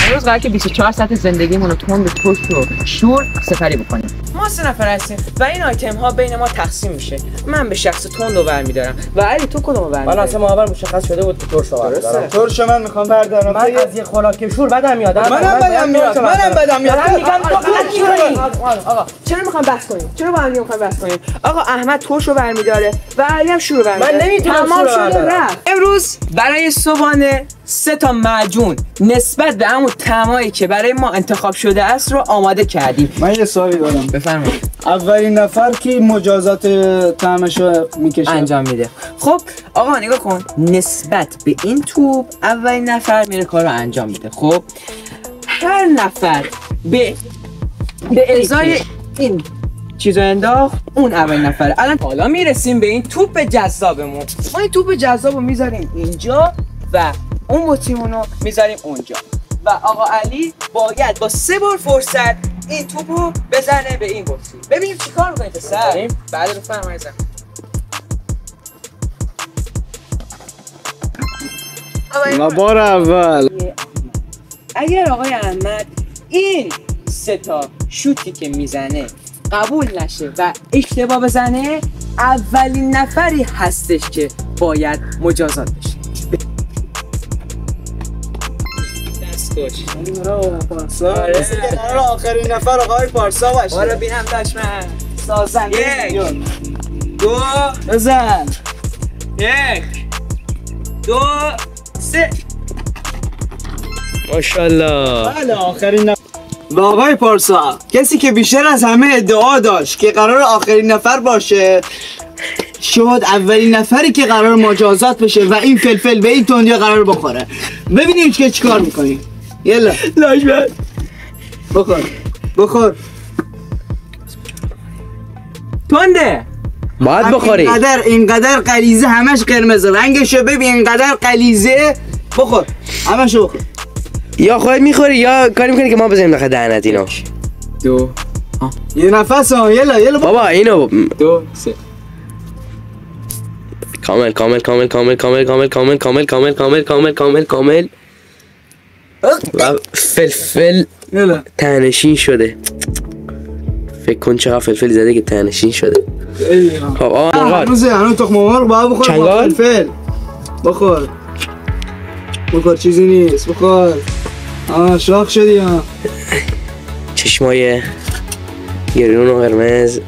امروز قراره که 24 ساعت زندگیمون رو تند ترش و شور سپری بکنیم. ما 3 نفر هستیم و این آیتم ها بین ما تقسیم میشه. من به شخص تند رو برمی‌دارم و علی تو کدومو برمی‌داری؟ من اصلا اول مشخص شده بود که ترش رو بردارم. ترش من میخوام بردارم. من از یه خوراک شور بدم میاد. منم بدم میاد. میگم آقا چرا میخوام بحث کنیم؟ چرا با هم میخوام بحث کنیم؟ آقا احمد ترش رو برمی‌داره و علی هم شور رو برمی‌داره. من نمیتونم تمام شده رفت. امروز برای صبحانه 3 تا معجون نسبت به همون طعمایی که برای ما انتخاب شده است رو آماده کردیم. من یه سوالی دارم. بفرمایید. اولین نفر که مجازات طعمش رو میکشه انجام میده. خب آقا نگاه کن، نسبت به این توپ اولین نفر میره کار رو انجام میده. خب هر نفر به ازای این چیزو انداخت اون اولین نفره. الان حالا میرسیم به این توپ جذابمون. ما این توپ جذاب رو میذاریم اینجا و اون بطریمون رو میذاریم اونجا و آقا علی باید با 3 بار فرصت این توپ رو بزنه به این بطری. ببینیم چیکار می‌کنید پسر. بله بفرمایید. بار اول اگر آقای احمد این 3 تا شوتی که میزنه قبول نشه و اشتباه بزنه اولین نفری هستش که باید مجازات بشه. دستکش. قرار آخرین نفر آقای پارسا باشه. آره بینم داشت من سازن. 1 2 بزن. 1 2 3. ماشاءالله. بله آخرین نفر. و آقای پارسا کسی که بیشتر از همه ادعا داشت که قرار آخرین نفر باشه شد اولین نفری که قرار مجازات بشه و این فلفل به این تندیا قرار بخوره. ببینیم که چیکار میکنی. یلا لاجبر بخور تنده باید بخوری. اینقدر غلیظه همش قرمز رنگشو ببین اینقدر غلیظه. بخور همشو بخور. یا خودت میخوری یا کاری میکنی که ما بزنیم داخل دهنت اینو. 2 یه نفس ها. یلا بابا اینو 2 3. کامل و فلفل تهنشین شده. فکر کن چقدر فلفل زده که تهنشین شده. خب آقا مرغاد هنوز تخم مرغ باید بخور. چنگال فلفل بخور چیزی نیست. بخور. شاخ شدی ها. چشمای گرون و قرمز.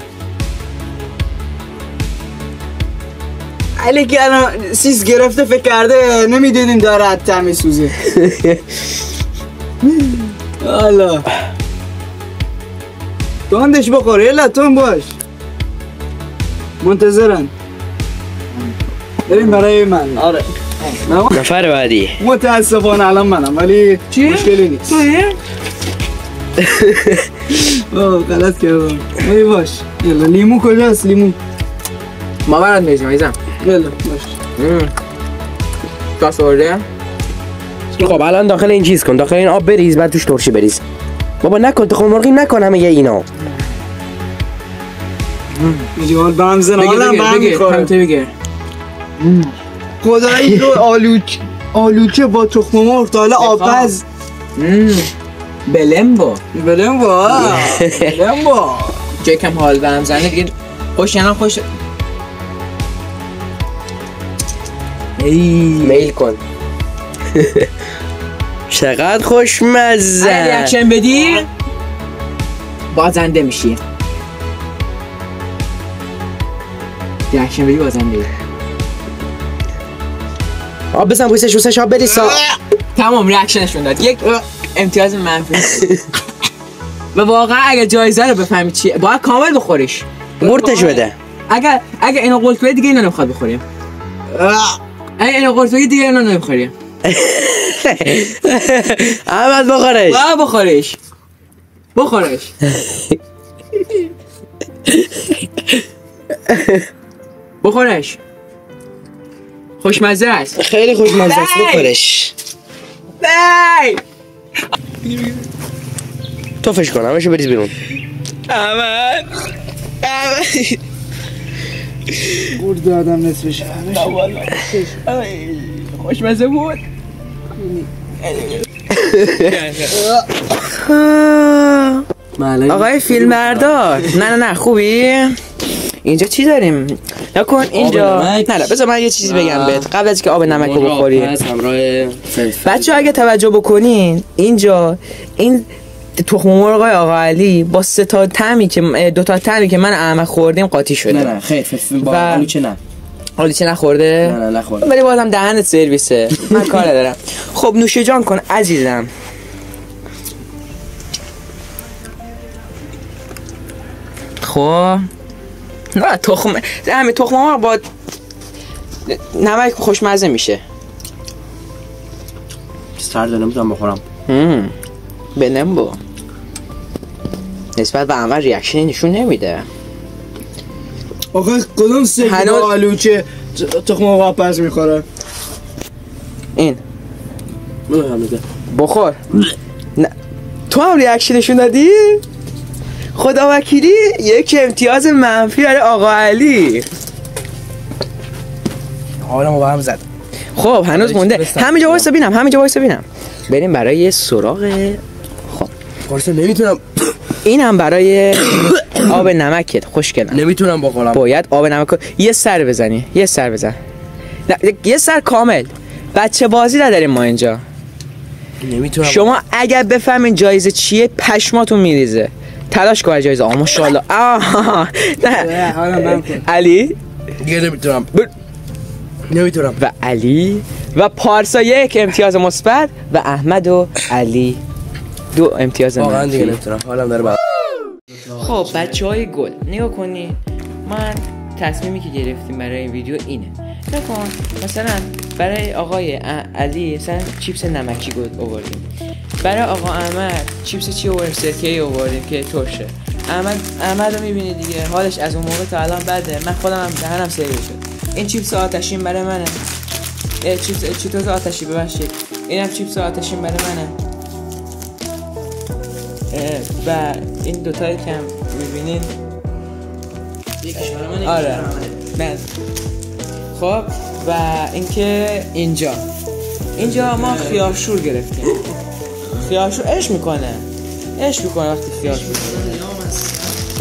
علی که الان سیس گرفته فکر کرده نمیدونیم داره حتی میسوزه. حالا تندش بخور. یلا تند باش. منتظرن بریم برای من. آره نفر بعدی متاسفانه الان منم ولی مشکلی نیست. غلط کردم. باش. یلا لیمو کجاست؟ لیمو ما برات میزیم عزیزم. یلا باش. گاز آورده. خب الان داخل این چیز کن، داخل این آب بریز بعد توش ترشی بریز. بابا نکن تخم مرغی نکن همه اینا. میجوال بامزن حالم بهم میخوره. بگیر. خدایی رو آلوچه با تخم مرغ تا حالا آبپز. بلمبو جای کم حال بهم زنه دیگه. خوش میل کن. چقدر خوشمزه. اگه ریاکشن بدی بازنده میشی. ریاکشن بدی بازنده. آب بزن بویسش روسش آب بریز. تمام ریاکشنشون داد. یک امتیاز منفی. و واقعا اگه جایزه رو بفهمی چیه باید کامل بخوریش. مرتش بده. اگر اینو قلت بدی دیگه اینو نمیخواد بخوریم. اگه اینو قلت بدی دیگه اینو نمیخوریم. احمد بخورش. بخورش. خوشمزه است. خیلی خوشمزه است. بخورش. توفش کن همشو بریز بیرون. احمد گرد دادم نصفش. خوشمزه بود. آقای فیلمبردار نه خوبی؟ اینجا چی داریم؟ نکن اینجا نه بذار من یه چیزی بگم بهت قبل از که آب نمک رو بخوری. بچه اگه توجه بکنین اینجا این تخم مرغ آقا علی با دو تا طعمی که من احمد خوردیم قاطی شده. نه خیر با آلوچه نه. آلوچه نخورده؟ نه نخورده. ولی بازم دهنت سرویسه. من کار ندارم. خب نوش جان کن عزیزم. خب نه تخم مرغ با نمک خوشمزه میشه. سرد نمیتونم بخورم. بنم با نسبت به اول ریاکشنی نشون نمیده. آخه کدوم سه با آلوچه تخم مرغ پس میخوره؟ این بخور. نه تو هم ریاکشن نشون دادی؟ خدا وکیلی یک امتیاز منفی برای آقا علی. حالمو به هم زد. خب هنوز مونده. همینجا وایسا ببینم. بریم برای سراغ. خب قرص نمیتونم. این هم برای آب نمکت خوشگلم. نمیتونم بخورم. باید آب نمک یه سر بزن. نه یه سر کامل. بچه بازی نداریم ما اینجا. نمیتونم. شما اگر بفهمین جایزه چیه پشماتون میریزه. تلاش کن جایزه. ماشاءالله. نه حالا علی دیگه نمیتونم. و علی و پارسا یک امتیاز مثبت و احمد و علی 2 امتیاز منفی. واقعا دیگه نمیتونم. حالم داره خب بچهای گل نگاه کنین. من تصمیمی که گرفتیم برای این ویدیو اینه. نکن مثلا برای آقای علی مثلا چیپس نمکی آوردیم. برای آقا احمد چیپس چی آوردیم؟ سرکه‌ای آوردیم که ترشه. احمد رو میبینی دیگه حالش از اون موقع تا الان بده. من خودم هم دهنم سرویس شد. این چیپس آتشین برای منه. چیپس آتشی ببخشید. اینم چیپس آتشین برای منه. و این دوتایی که هم میبینین آره من. خب و اینکه اینجا ما خیارشور گرفتیم. خیارشور عشق میکنه وقتی خیارشور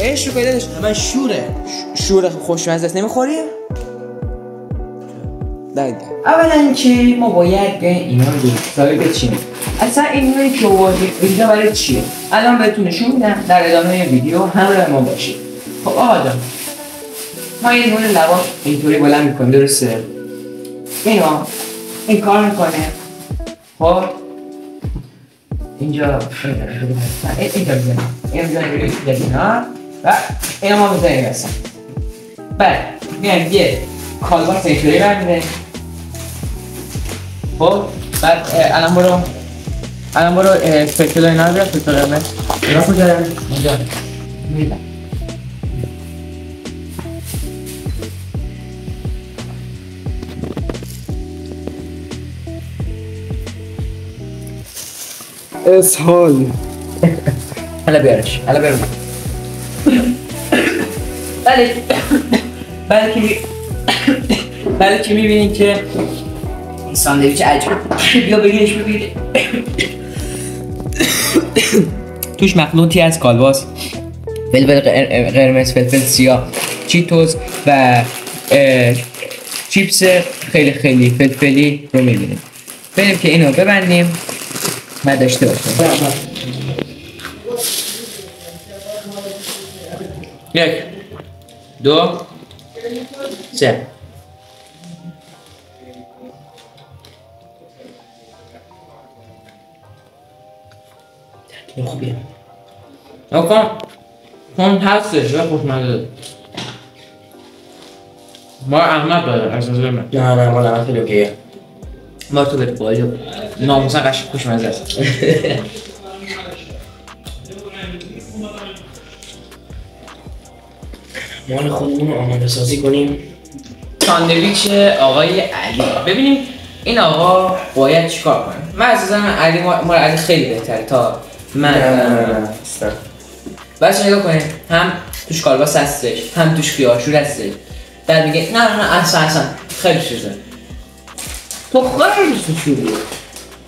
عشق میکنه. من شور خوشمزه است. نمیخوری؟ اولا اینکه ما باید اینا رو درستایی بچینیم. اصلا این نوعی که آوردیم اینجا برای چیه؟ الان بهتون نشون میدم در ادامه ویدیو همراه ما باشید. خب آقا جان ما یه نوع لباس اینطوری بلند میکنیم درسته؟ این کار میکنه. خب اینجا بزنیم و اینا ما بزنیم بسن. بعد میایم یه کالباس اینطوری برمیدیم. خب بعد الان برو فکر اینا رو بیار. فکر قرمز اینا کجا دارم؟ اینجا میدم. اسهال حالا بیارش بله که میبینین که این ساندویچ عجب. بیا بگیرش ببینید. توش مخلوطی از کالباس، فلفل قرمز، فلفل سیاه، چیتوز و چیپس خیلی فلفلی رو میبینیم. بریم که اینو ببندیم و داشته باشیم. 1 2 3 خوبیه. کن هستش و خوشمزه. ما احمد داره از نظر من. نه ما احمد خیلی اوکیه. ما تو بده باید ناموسا قشنگ خوشمزه است. مال خودمون رو آماده سازی کنیم. ساندویچ آقای علی. ببینیم این آقا باید چیکار کنه. من از نظر من علی مال علی خیلی بهتره تا من. نه بچه نگاه کنید هم توش کالباس هستش هم توش خیارشور هستش. بعد میگه نه اصلا خیلی چیزه. تو خیلی چیزی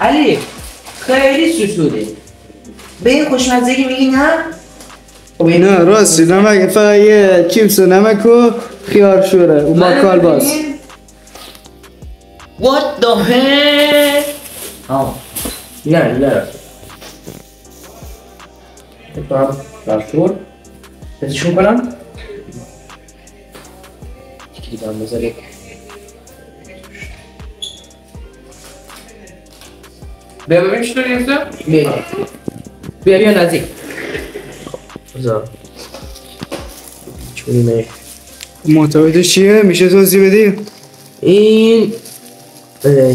علی خیلی سوسوده. به این خوشمزگی میگی نه؟ نه راستی نمک فقط یه چیپس و نمک و خیار شوره و با کالباس. What the hell؟ نه برشور بزشون کنم دیدم بذاری ببین چطوری هسته؟ بیا نزدیک بذار چونی محتویاتش چیه؟ میشه توضیح بدی؟ این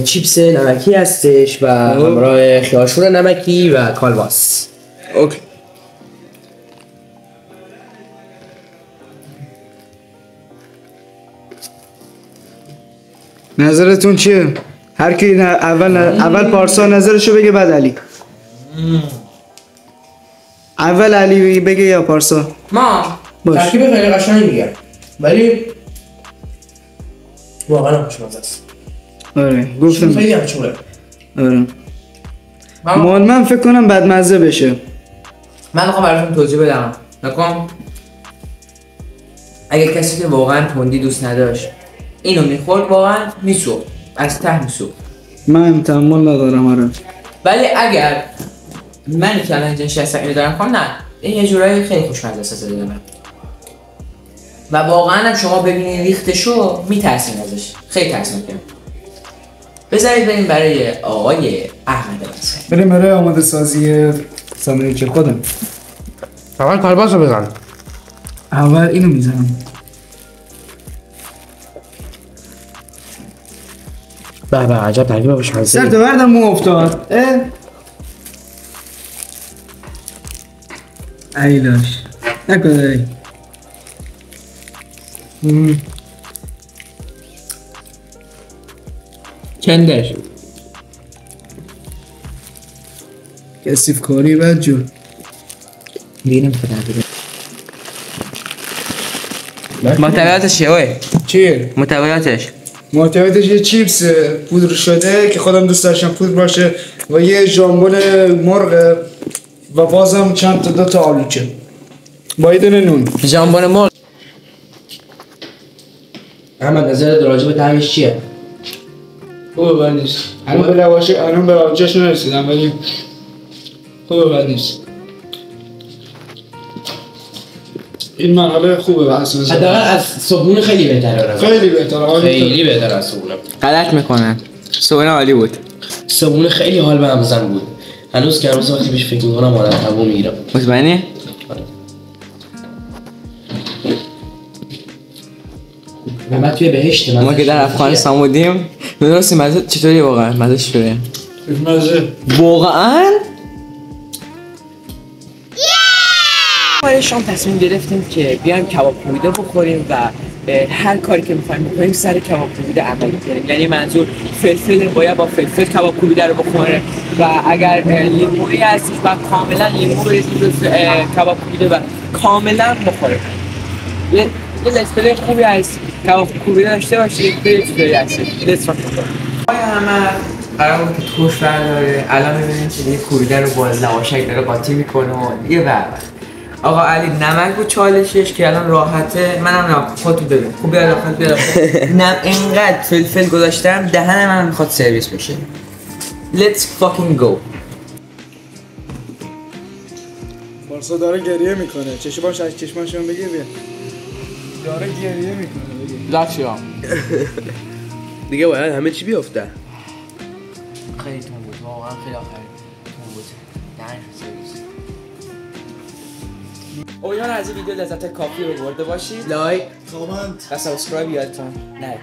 چیپس نمکی هستش و همراه خیارشور نمکی و کالباس. اوکی. نظرتون چیه؟ هر کی اول پارسا نظرشو بگه بعد علی. اول علی بگه یا پارسا؟ ما باش. ترکیب خیلی قشنگی میگم ولی واقعا خوشمزه است. آره گفتم خیلی هم چوره. آره مال من فکر کنم بدمزه بشه. من میخوام براتون توضیح بدم. نکن اگه کسی که واقعا تندی دوست نداشت اینو میخورد واقعا میسوخت، از ته میسوخت. من تحمل ندارم آره. ولی اگر من چالش نشستم اینو دارم کنم نه این یه جورایی خیلی خوشمزه است دیگه من. و واقعا هم شما ببینید ریختشو میترسین ازش، خیلی ترس میکنه. بذارید بریم برای آقای احمد بسری. بریم برای آماده سازی ساندویچ خودم. اول کالباس رو بزن. اول اینو میزنم. به عجب ترکیب خوشمزه. سر تو بردم مو افتاد. ایلاش نکنه. کندش کسیف کاری بد جون. بینم کنم محتویاتش چیه اوه؟ چیه؟ محتویاتش محتویاتش یه چیپس پودر شده که خودم دوست داشتم پودر باشه و یه ژامبون مرغ و بازم چند تا دو تا آلوچه با یه دونه نون. ژامبون مرغ. احمد نظرت راجع به طعمش چیه؟ خوبه بد نیست. الان به لواجهش نرسیدم ولی خوبه بد نیست. این مرحله خوبه بحث بزن. حداقل از صبحونه خیلی بهتره. خیلی بهتره. خیلی بهتره از صبحونه. غلط میکنن. صبحونه عالی بود. صبحونه خیلی حال به هم زن بود. هنوز که هنوز وقتی بهش فکر میکنم حالت هوا میگیرم. مطمئنی؟ من توی بهشت ما که در افغانستان بودیم میدونستی مزه چطوری واقعا؟ مزه چطوره؟ مزه واقعا؟ برای شام تصمیم گرفتیم که بیایم کباب کوبیده بخوریم و هر کاری که می‌خوایم بکنیم سر کباب کوبیده عمل کنیم. یعنی منظور فلفل باید با فلفل کباب کوبیده رو بخوره و اگر لیمویی هستش و کاملا لیمو بریزیم به کباب کوبیده و کاملا بخوره. یه لسپله خوبی هست کباب کوبیده داشته باشید خیلی چیزایی هست. لطفاً آقای احمد قرار بود که توش برداره. الان می‌بینیم که این کوبیده رو با لواشک داره قاطی می‌کنه و دیگه بعد آقا علی نمک بود چالشش که الان راحته. منم نه خودتو ببین خوب بیار نم اینقدر فلفل گذاشتم دهن من میخواد سرویس بشه. Let's fucking go. پارسا داره گریه میکنه. چشماش از چشماشون بگیر بیا. داره گریه میکنه بگیر. لاشیا دیگه باید همه چی بیفته. خیلی تون بود واقعا خیلی آخری تون بود. دهنش سرویس. امیدوارم از این ویدیو لذت کافی رو برده باشید. لایک، کامنت و سابسکرایب یادتون نره.